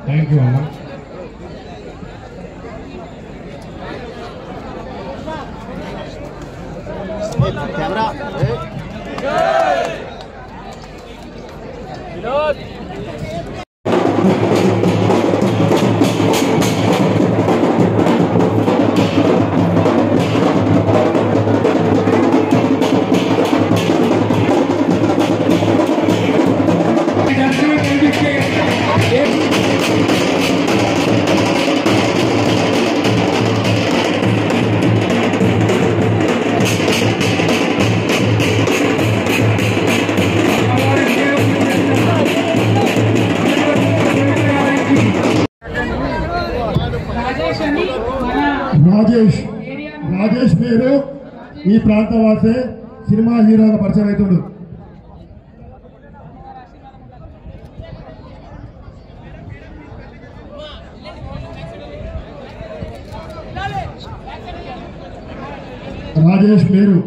Thank you, Anna. Camera. Rajesh పేరు ఈ ప్రాంతవాసే cinema హీరోగా పరిచయం అవుతాడు. రాజేష్ పేరు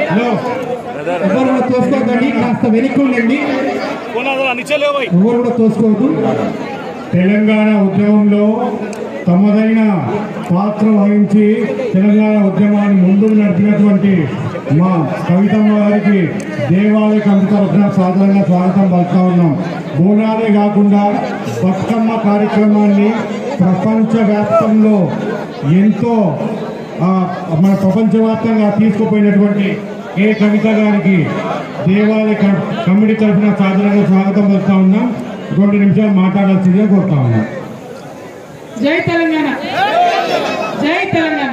హలో ఎవరు కూడా తోసుకోవద్దండి, కాస్త వెనక్కి ఉండండి, ఎవరు కూడా తోసుకోవద్దు. తెలంగాణ ఉద్యమంలో తమదైన పాత్ర వహించి తెలంగాణ ఉద్యమాన్ని ముందుకు నడిపినటువంటి మా కవితమ్మ గారికి దేవాలయ కమిటీ తరఫున సాధారణంగా స్వాగతం పలుకుతా ఉన్నాం. బోనాలే కాకుండా బతుకమ్మ కార్యక్రమాన్ని ప్రపంచవ్యాప్తంలో ఎంతో మన ప్రపంచవ్యాప్తంగా తీసుకుపోయినటువంటి ఏ కవిత గారికి దేవాలయ కమిటీ తరఫున సాధారణంగా స్వాగతం పలుకుతా ఉన్నాం. 2 నిమిషాలు మాట్లాడాల్సిందిగా కోరుతా ఉన్నాం. జై తెలంగాణ, జై తెలంగాణ.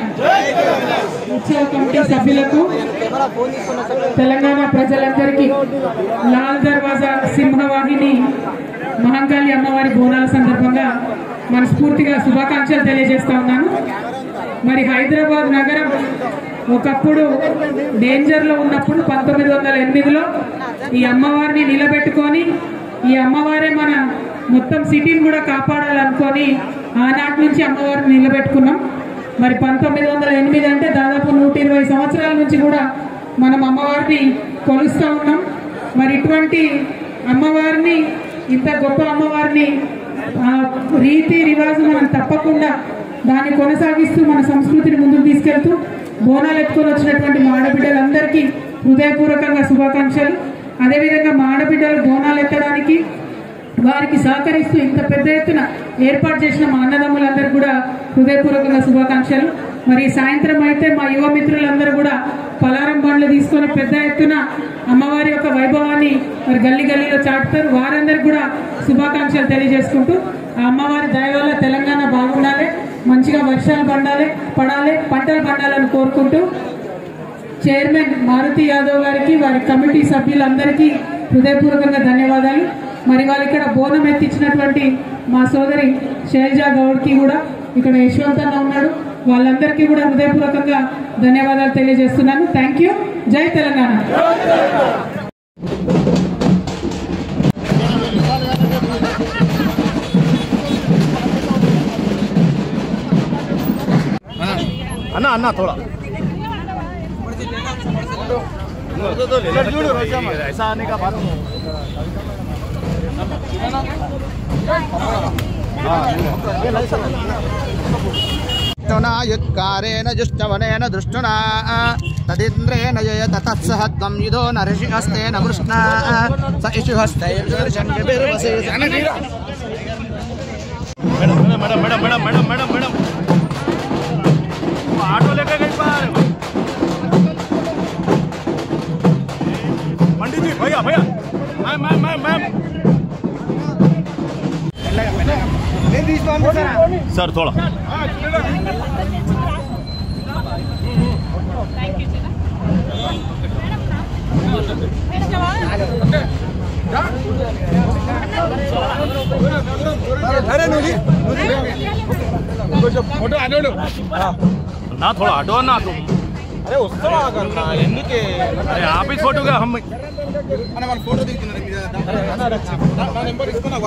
ఉత్సవ కమిటీ సభ్యులకు, తెలంగాణ ప్రజలందరికీ లాల్ దర్వాజా సింహవాహిని మహంకాళి అమ్మవారి బోనాల సందర్భంగా మనస్ఫూర్తిగా శుభాకాంక్షలు తెలియజేస్తా ఉన్నాను. మరి హైదరాబాద్ నగరం ఒకప్పుడు డేంజర్లో ఉన్నప్పుడు 1908లో ఈ అమ్మవారిని నిలబెట్టుకొని ఈ అమ్మవారే మన మొత్తం సిటీని కూడా కాపాడాలనుకొని ఆనాటి నుంచి అమ్మవారిని నిలబెట్టుకున్నాం. మరి 1908 అంటే దాదాపు 120 సంవత్సరాల నుంచి కూడా మనం అమ్మవారిని కొలుస్తూ ఉన్నాం. మరి ఇటువంటి అమ్మవారిని, ఇంత గొప్ప అమ్మవారిని రీతి రివాజు మనం తప్పకుండా దాన్ని కొనసాగిస్తూ మన సంస్కృతిని ముందుకు తీసుకెళ్తూ బోనాలు ఎత్తుకొని వచ్చినటువంటి మా ఆడబిడ్డలందరికీ హృదయపూర్వకంగా శుభాకాంక్షలు. అదేవిధంగా మా ఆడబిడ్డలు బోనాలు ఎత్తడానికి వారికి సహకరిస్తూ ఇంత పెద్ద ఎత్తున ఏర్పాటు చేసిన మా అన్నదమ్ములందరూ కూడా హృదయపూర్వకంగా శుభాకాంక్షలు. మరి సాయంత్రం అయితే మా యువ మిత్రులందరూ కూడా పలారం బండ్లు తీసుకొని పెద్ద ఎత్తున అమ్మవారి యొక్క వైభవాన్ని మరి గల్లీ గల్లీలో చాటుతారు. వారందరికీ కూడా శుభాకాంక్షలు తెలియజేసుకుంటూ ఆ అమ్మవారి దయ వల్ల తెలంగాణ బాగుండాలి, మంచిగా వర్షాలు పడాలి, పంటలు పండాలని కోరుకుంటూ చైర్మన్ మారుతి యాదవ్ గారికి, వారి కమిటీ సభ్యులందరికీ హృదయపూర్వకంగా ధన్యవాదాలు. మరి వాళ్ళు ఇక్కడ బోనం ఎత్తించినటువంటి మా సోదరి శైలజా గౌడ్కి కూడా, ఇక్కడ యశ్వంత్ అన్న ఉన్నాడు, వాళ్ళందరికీ కూడా హృదయపూర్వకంగా ధన్యవాదాలు తెలియజేస్తున్నాను. Thank you. జై తెలంగాణ. అన్నా అన్నా थोड़ा ऐसा आने का बात युत्कारेण जुष्टवनेन दृष्टुना तदिन्द्रेण जयत तत्सहत्वं युधो न ऋषिहस्तेन कृष्णा स इषुहस्तैर्षण्यभिर्वसे मैडम ऑटो लेकर गई पार पंडित जी भैया मैम सर थोड़ा थैंक यू। फोटो ना थोड़ा हटो ना तुम अरे వస్తావా కన్నా ఎందుకే अरे आप ही फोटो का हम అన్న మన ఫోటో దిగుతున్నారు నా నెంబర్ ఇస్తున్నా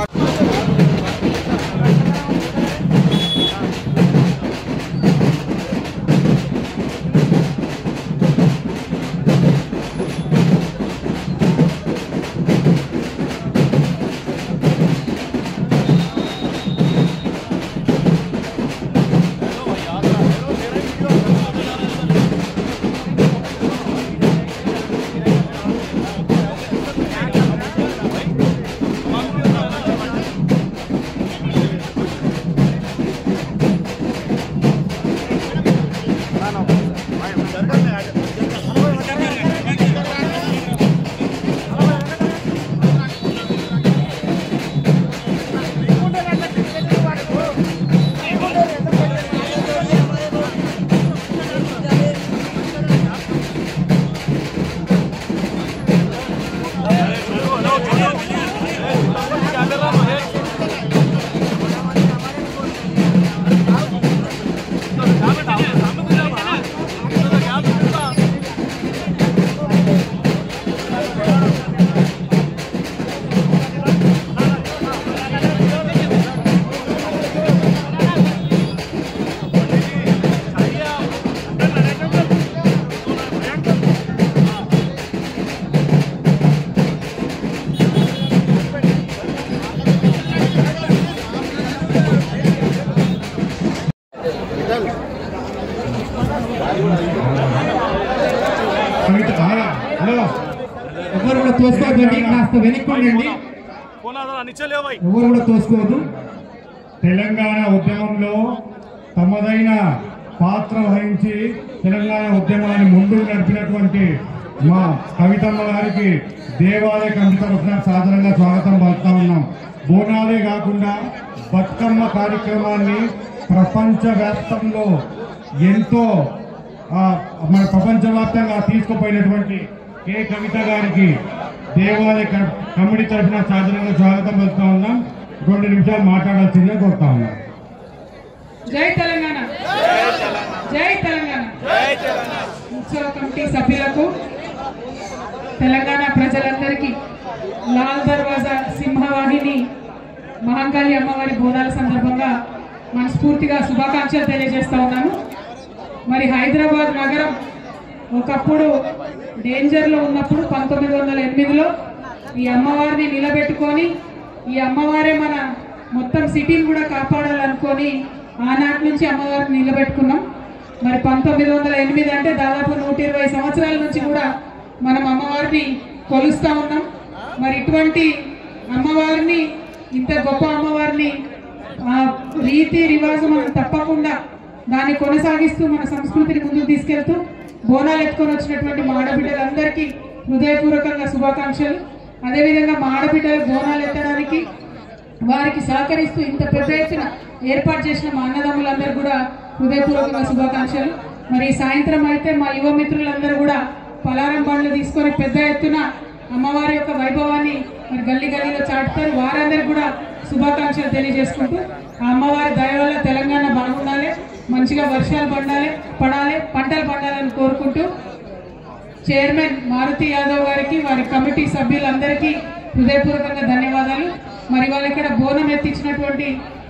ఎవరు కూడా తోసుకోవద్దండి, కాస్త వెనక్కి ఎవరు కూడా తోసుకోవద్దు. తెలంగాణ ఉద్యమంలో తమదైన పాత్ర వహించి తెలంగాణ ఉద్యమాన్ని ముందుకు నడిపినటువంటి మా కవితమ్మ గారికి దేవాలయ కమిటీ తరఫున సాధారణంగా స్వాగతం పలుకుతా ఉన్నాం. బోనాలే కాకుండా బతుకమ్మ కార్యక్రమాన్ని ప్రపంచవ్యాప్తంలో ఎంతో మన ప్రపంచవ్యాప్తంగా తీసుకుపోయినటువంటి కే కవిత గారికి దేవాలయ కమిటీ తరఫున సాధారణంగా స్వాగతం పలుకుతా ఉన్నాం. 2 నిమిషాలు మాట్లాడాల్సిందిగా కోరుతా ఉన్నాం. జై తెలంగాణ, జై తెలంగాణ. ఉత్సవ కమిటీ సభ్యులకు, తెలంగాణ ప్రజలందరికీ లాల్ దర్వాజా సింహవాహిని మహంకాళి అమ్మవారి బోనాల సందర్భంగా మనస్ఫూర్తిగా శుభాకాంక్షలు తెలియజేస్తా ఉన్నాను. మరి హైదరాబాద్ నగరం ఒకప్పుడు డేంజర్లో ఉన్నప్పుడు 1908లో ఈ అమ్మవారిని నిలబెట్టుకొని, ఈ అమ్మవారే మన మొత్తం సిటీని కూడా కాపాడాలనుకొని ఆనాటి నుంచి అమ్మవారిని నిలబెట్టుకున్నాం. మరి 1908 అంటే దాదాపు 120 సంవత్సరాల నుంచి కూడా మనం అమ్మవారిని కొలుస్తూ ఉన్నాం. మరి ఇటువంటి అమ్మవారిని, ఇంత గొప్ప అమ్మవారిని రీతి రివాజు మనం తప్పకుండా దాన్ని కొనసాగిస్తూ మన సంస్కృతిని ముందుకు తీసుకెళ్తూ బోనాలు ఎత్తుకొని వచ్చినటువంటి మా ఆడబిడ్డలందరికీ హృదయపూర్వకంగా శుభాకాంక్షలు. అదేవిధంగా మా ఆడబిడ్డలు బోనాలు ఎత్తడానికి వారికి సహకరిస్తూ ఇంత పెద్ద ఎత్తున ఏర్పాటు చేసిన మా అన్నదమ్ములందరూ కూడా హృదయపూర్వకంగా శుభాకాంక్షలు. మరి సాయంత్రం అయితే మా యువ మిత్రులందరూ కూడా పలారం బండ్లు తీసుకొని పెద్ద ఎత్తున అమ్మవారి యొక్క వైభవాన్ని మరి గల్లీ గల్లీలో చాటుతారు. వారందరికీ కూడా శుభాకాంక్షలు తెలియజేసుకుంటూ ఆ అమ్మవారి దయ వల్ల తెలంగాణ బాగుండాలి, మంచిగా వర్షాలు పడాలి, పంటలు పండాలని కోరుకుంటూ చైర్మన్ మారుతి యాదవ్ గారికి, వారి కమిటీ సభ్యులందరికీ హృదయపూర్వకంగా ధన్యవాదాలు. మరి వాళ్ళు ఇక్కడ బోనం ఎత్తించినటువంటి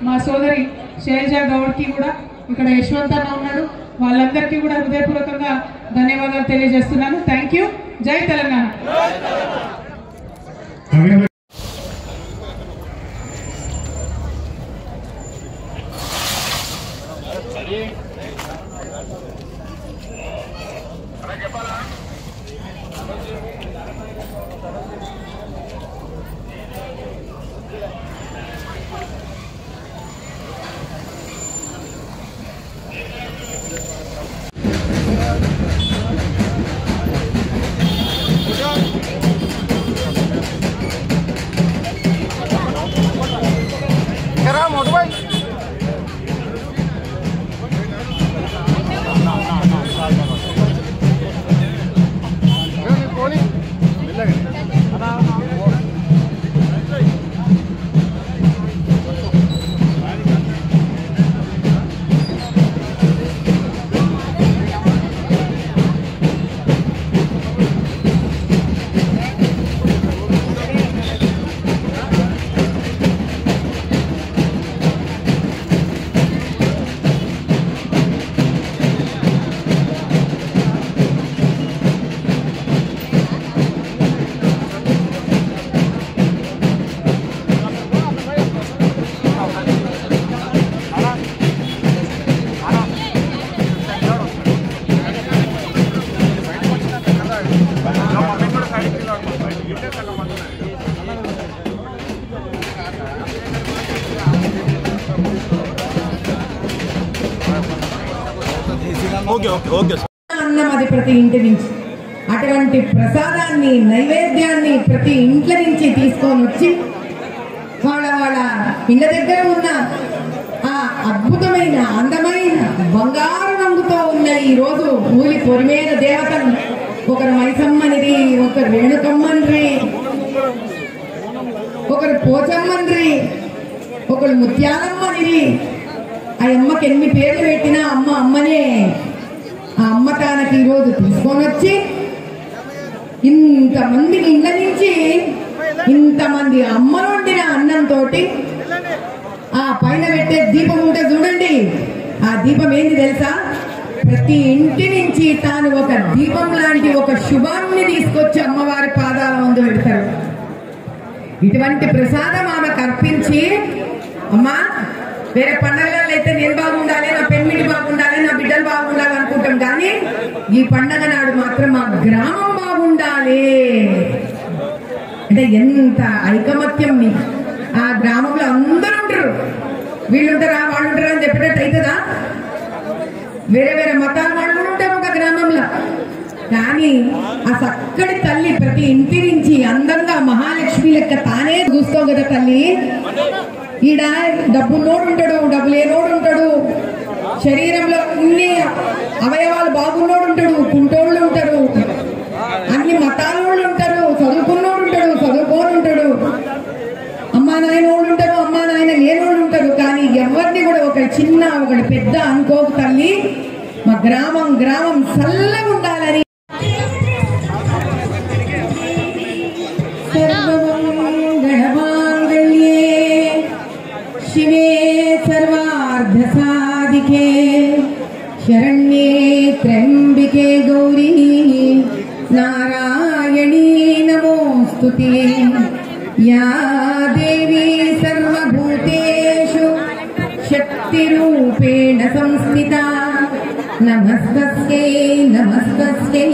మా సోదరి శైలజా గౌడ్కి కూడా, ఇక్కడ యశ్వంత్ అన్న ఉన్నాడు, వాళ్ళందరికీ కూడా హృదయపూర్వకంగా ధన్యవాదాలు తెలియజేస్తున్నాను. Thank you. జై తెలంగాణ. ఓకే ఓకే ఓకే అన్నం అది ప్రతి ఇంటి నుంచి అటువంటి ప్రసాదాన్ని నైవేద్యాన్ని ప్రతి ఇంట్ల నుంచి తీసుకొని వచ్చి వాళ్ళ ఇళ్ళ దగ్గర ఉన్న ఆ అద్భుతమైన అందమైన బంగారు రంగుతో ఉన్న ఈ రోజు ఊరి పొరిమేద దేవతను ఒకరు మైసమ్మనిది, ఒకరు రేణుకమ్మన్రి, ఒకరు పోచమ్మన్రి, ఒకరు ముత్యాలమ్మనిది. ఆ అమ్మకి ఎన్ని పేర్లు పెట్టినా అమ్మ అమ్మనే. ఆ అమ్మ తానకి ఈరోజు తీసుకొని వచ్చి ఇంతమంది ఇళ్ళ నుంచి ఇంతమంది అమ్మలు వండిన అన్నంతో ఆ పైన పెట్టే దీపం ఉంటే చూడండి. ఆ దీపం ఏంది తెలుసా? ప్రతి ఇంటి నుంచి తాను ఒక దీపం లాంటి ఒక శుభాన్ని తీసుకొచ్చి అమ్మవారి పాదాల ముందు పెడతారు. ఇటువంటి ప్రసాదం ఆమె కర్పించి, అమ్మా వేరే పండగలలో అయితే నేను బాగుండాలి, నా పెన్మిటి బాగుండాలి, నా బిడ్డలు బాగుండాలి అనుకుంటాం, కానీ ఈ పండగ నాడు మాత్రం మా గ్రామం బాగుండాలి అంటే ఎంత ఐకమత్యం. ఆ గ్రామంలో అందరూ ఉంటారు, వీళ్ళుంటారా వాళ్ళు ఉంటారా అని చెప్పేటట్టు అవుతుందా? వేరే వేరే మతాల వాళ్ళు ఉంటారు ఒక గ్రామంలో, కానీ ఆ చక్కటి తల్లి ప్రతి ఇంటి నుంచి అందంగా మహాలక్ష్మి లెక్క తానే చూస్తావు కదా తల్లి. ఈడ డబ్బున్నోడు ఉంటాడు, డబ్బు లేనోడు ఉంటాడు, శరీరంలో ఇన్ని అవయవాలు బాగున్నోడు ఉంటాడు, కుంటోళ్ళు ఉంటారు, అన్ని మతాల వాళ్ళు ఉంటారు, చదువుకున్నోడు ఉంటాడు, చదువుకోని ఉంటాడు, అమ్మా నాయనోళ్ళు ఉంటారు, అమ్మా నాయన లేనోళ్ళు ఉంటారు. కానీ ఎవరిని కూడా ఒక చిన్న ఒకటి పెద్ద అనుకోకు తల్లి. మా గ్రామం చల్లగా ఉండాలని शिवे सर्वार्थ साधिके शरण्ये त्र्यंबिके गौरी नारायणी नमोस्तुते या देवी सर्वभूतेषु शक्तिरूपेण संस्थिता नमस्तस्यै नमस्तस्यै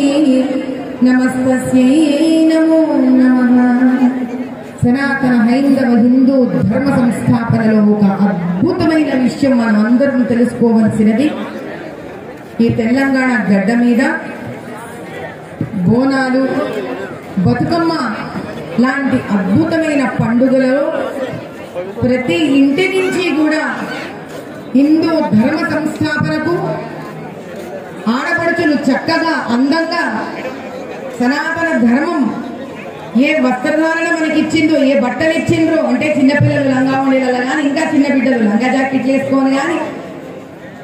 नमस्तस्यै नमो नमः। సనాతన హైందవ హిందూ ధర్మ సంస్థాపనలో ఒక అద్భుతమైన విషయం మనం అందరం తెలుసుకోవలసినది. ఈ తెలంగాణ గడ్డ మీద బోనాలు, బతుకమ్మ లాంటి అద్భుతమైన పండుగలలో ప్రతి ఇంటి నుంచి కూడా హిందూ ధర్మ సంస్థాపనకు ఆడపడుచులు చక్కగా అందంగా సనాతన ధర్మం ఏ వస్త్రధారణ మనకి ఇచ్చిందో, ఏ బట్టలు ఇచ్చిండ్రో అంటే చిన్నపిల్లలు లంగా ఉండేలా కానీ, ఇంకా చిన్న బిడ్డలు లంగా జాకెట్లు వేసుకొని కానీ,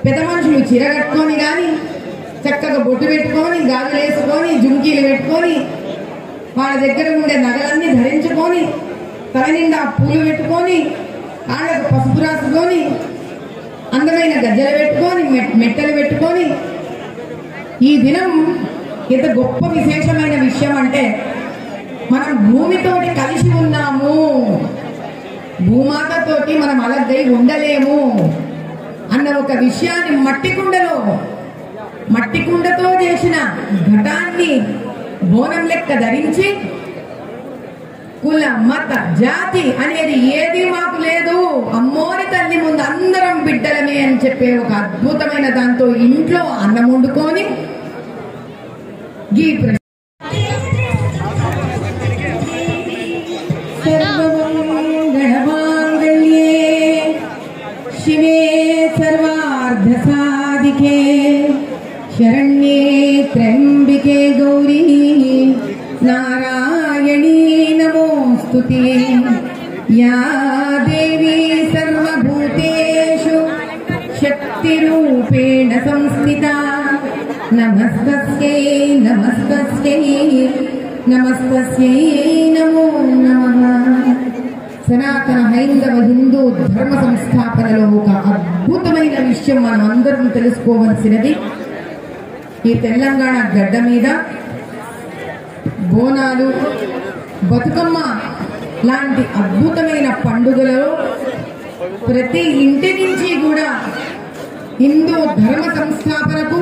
పెద్ద మనుషులు చీర కట్టుకొని కానీ, చక్కగా బొట్టు పెట్టుకొని, గాజులు వేసుకొని, జుంకీలు పెట్టుకొని, వాళ్ళ దగ్గర ఉండే నగలన్నీ ధరించుకొని, తల నిండా పూలు పెట్టుకొని, కాళ్ళకు పసుపు రాసుకొని, అందమైన గజ్జలు పెట్టుకొని, మెట్టలు పెట్టుకొని, ఈ దినం ఎంత గొప్ప విశేషమైన విషయం అంటే మనం భూమితోటి కలిసి ఉన్నాము, భూమాతతోటి మనం అలగ్గై ఉండలేము అన్న ఒక విషయాన్ని మట్టి కుండతో చేసిన ఘటాన్ని బోనం లెక్క ధరించి కుల మత జాతి అనేది ఏది మాకు లేదు, అమ్మోరి తల్లి ముందు అందరం బిడ్డలమే అని చెప్పే ఒక అద్భుతమైన దాంతో ఇంట్లో అన్నం వండుకొని గీ शिवे सर्वार्थ साधिके शरण्ये त्र्यंबिके गौरी नारायणी नमोस्तुते या देवी सर्वभूतेषु शक्तिरूपेण संस्थिता नमस्तस्यै नमस्तस्यै नमस्तस्यै नमो नमः। సనాతన హైందవ హిందూ ధర్మ సంస్థాపనలో ఒక అద్భుతమైన విషయం మనం అందరం తెలుసుకోవలసినది. ఈ తెలంగాణ గడ్డ మీద బోనాలు, బతుకమ్మ లాంటి అద్భుతమైన పండుగలలో ప్రతి ఇంటి నుంచి కూడా హిందూ ధర్మ సంస్థాపనకు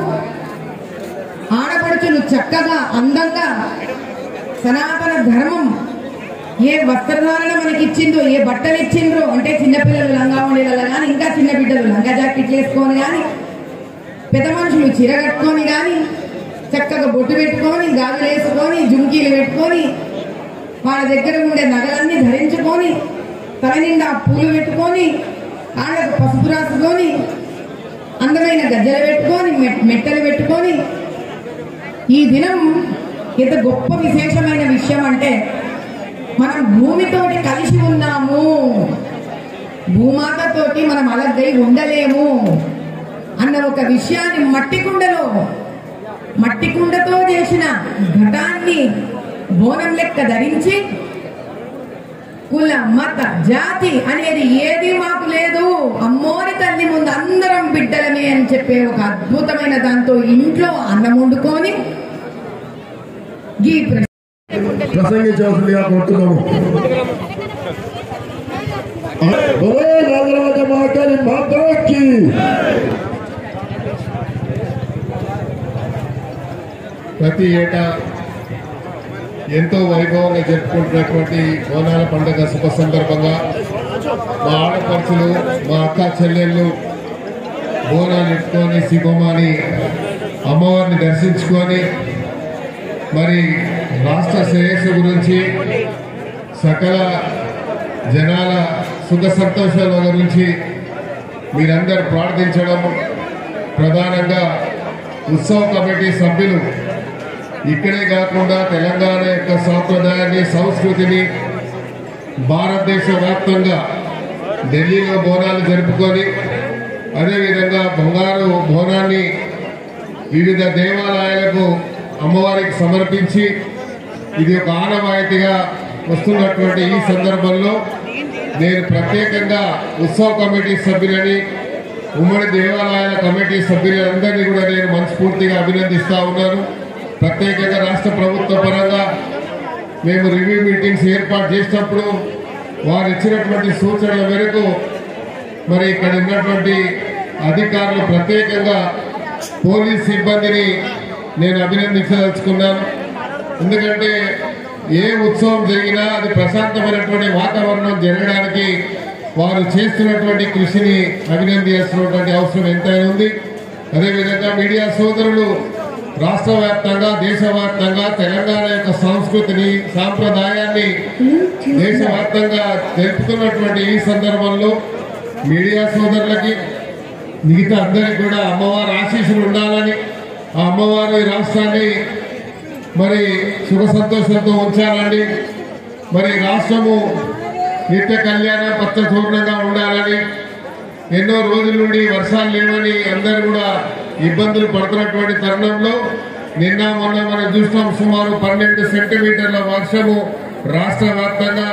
ఆడపడుచులు చక్కగా అందంగా సనాతన ధర్మం ఏ వస్త్రధారణ మనకి ఇచ్చిందో, ఏ బట్టలు ఇచ్చిండ్రో, అంటే చిన్నపిల్లలు లంగా ఉండేలా కానీ, ఇంకా చిన్న బిడ్డలు లంగా జాకెట్లు వేసుకొని కానీ, పెద్ద మనుషులు చీర కట్టుకొని కానీ, చక్కగా బొట్టు పెట్టుకొని, గాజులు వేసుకొని, జుంకీలు పెట్టుకొని, వాళ్ళ దగ్గర ఉండే నగలన్నీ ధరించుకొని, తల నిండా పూలు పెట్టుకొని, ఆళ్ళకు పసుపు రాసుకొని, అందమైన గజ్జలు పెట్టుకొని, మెట్టలు పెట్టుకొని, ఈ దినం ఎంత గొప్ప విశేషమైన విషయం అంటే మనం భూమితోటి కలిసి ఉన్నాము, భూమాతతోటి మనం అలగ్గై ఉండలేము అన్న ఒక విషయాన్ని మట్టి కుండతో చేసిన ఘటాన్ని బోనం లెక్క ధరించి కుల మత జాతి అనేది ఏది మాకు లేదు, అమ్మోని తల్లి ముందు అందరం బిడ్డలమే అని చెప్పే ఒక అద్భుతమైన దాంతో ఇంట్లో అన్నం వండుకొని ప్రసంగించవలసిందిగా కోరుతున్నాము. ప్రతి ఏటా ఎంతో వైభవంగా జరుపుకుంటున్నటువంటి బోనాల పండుగ శుభ సందర్భంగా మా ఆడపడుచులు, మా అక్క చెల్లెళ్ళు బోనాలు ఎత్తుకొని శివమాని అమ్మవారిని దర్శించుకొని మరి రాష్ట్ర శ్రేయస్సు గురించి, సకల జనాల సుఖ సంతోషాల గురించి మీరందరూ ప్రార్థించడం, ప్రధానంగా ఉత్సవ కమిటీ సభ్యులు ఇక్కడే కాకుండా తెలంగాణ యొక్క సాంప్రదాయాన్ని, సంస్కృతిని భారతదేశ వ్యాప్తంగా ఢిల్లీలో బోనాలు జరుపుకొని, అదేవిధంగా బంగారు బోనాన్ని వివిధ దేవాలయాలకు అమ్మవారికి సమర్పించి ఇది ఒక ఆనవాయితీగా వస్తున్నటువంటి ఈ సందర్భంలో నేను ప్రత్యేకంగా ఉత్సవ కమిటీ సభ్యులని, ఉమ్మడి దేవాలయాల కమిటీ సభ్యులందరినీ కూడా నేను మనస్ఫూర్తిగా అభినందిస్తా ఉన్నాను. ప్రత్యేకంగా రాష్ట్ర ప్రభుత్వ పరంగా మేము రివ్యూ మీటింగ్స్ ఏర్పాటు చేసినప్పుడు వారు ఇచ్చినటువంటి సూచనల మేరకు మరి ఇక్కడ ఉన్నటువంటి అధికారులు, ప్రత్యేకంగా పోలీస్ సిబ్బందిని నేను అభినందించదలుచుకున్నాను. ఎందుకంటే ఏ ఉత్సవం జరిగినా అది ప్రశాంతమైనటువంటి వాతావరణం జరగడానికి వారు చేస్తున్నటువంటి కృషిని అభినందించాల్సినటువంటి అవసరం ఎంతైనా ఉంది. అదేవిధంగా మీడియా సోదరులు రాష్ట్ర వ్యాప్తంగా, దేశవ్యాప్తంగా తెలంగాణ యొక్క సంస్కృతిని, సాంప్రదాయాన్ని దేశవ్యాప్తంగా తెలుపుతున్నటువంటి ఈ సందర్భంలో మీడియా సోదరులకి, మిగతా అందరికీ కూడా అమ్మవారి ఆశీస్సులు ఉండాలని, ఆ అమ్మవారి రాష్ట్రాన్ని మరి సుఖ సంతోషంతో ఉంచాలని, మరి రాష్ట్రము నిత్య కళ్యాణ పచ్చ పూర్ణంగా ఉండాలని, ఎన్నో రోజుల నుండి వర్షాలు లేవని అందరూ కూడా ఇబ్బందులు పడుతున్నటువంటి తరుణంలో నిన్న మొన్న మనం చూసినాం, సుమారు 12 సెంటీమీటర్ల వర్షము రాష్ట్ర వ్యాప్తంగా.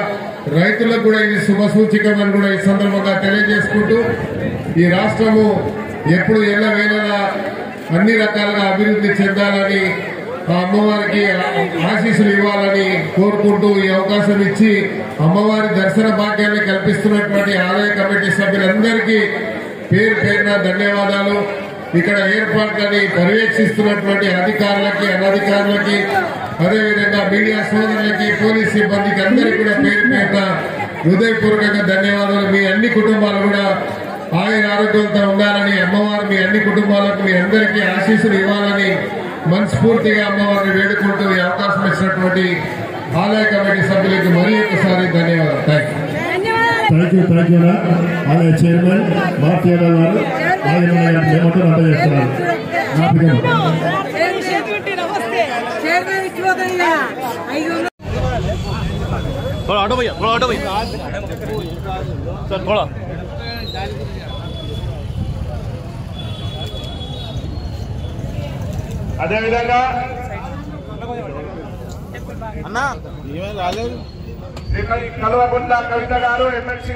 రైతులకు కూడా ఇది శుభ సూచికమని కూడా ఈ సందర్భంగా తెలియజేసుకుంటూ, ఈ రాష్ట్రము ఎప్పుడు ఎల్లవేళలా అన్ని రకాలుగా అభివృద్ధి చెందాలని, ఆ అమ్మవారికి ఆశీస్సులు ఇవ్వాలని కోరుకుంటూ ఈ అవకాశం ఇచ్చి అమ్మవారి దర్శన భాగ్యాన్ని కల్పిస్తున్నటువంటి ఆలయ కమిటీ సభ్యులందరికీ పేరు పేరున ధన్యవాదాలు. ఇక్కడ ఏర్పాట్లని పర్యవేక్షిస్తున్నటువంటి అధికారులకి, అనధికారులకి, అదేవిధంగా మీడియా సోదరులకి, పోలీస్ సిబ్బందికి అందరికీ కూడా పేరు పేరున హృదయపూర్వకంగా ధన్యవాదాలు. మీ అన్ని కుటుంబాలు కూడా ఆయుర ఆరోగ్యంతో ఉండాలని, అమ్మవారు మీ అన్ని కుటుంబాలకు, మీ అందరికీ ఆశీస్సులు ఇవ్వాలని మనస్ఫూర్తిగా అమ్మవారిని వేడుకుంటూ ఈ అవకాశం ఇచ్చినటువంటి ఆలయ కమిటీ సభ్యులకు మరీ ఒకసారి ధన్యవాదాలు. థ్యాంక్ యూ ఆలయ చైర్మన్ మార్తియాల గారు ఏమంటారు అంత చేస్తున్నారు. थोड़ा ऑटो भैया, सर थोड़ा అదేవిధంగా అన్నా ఏమీ రాలేదు. కల్వకుంట్ల కవిత గారు ఎమ్మెల్సీ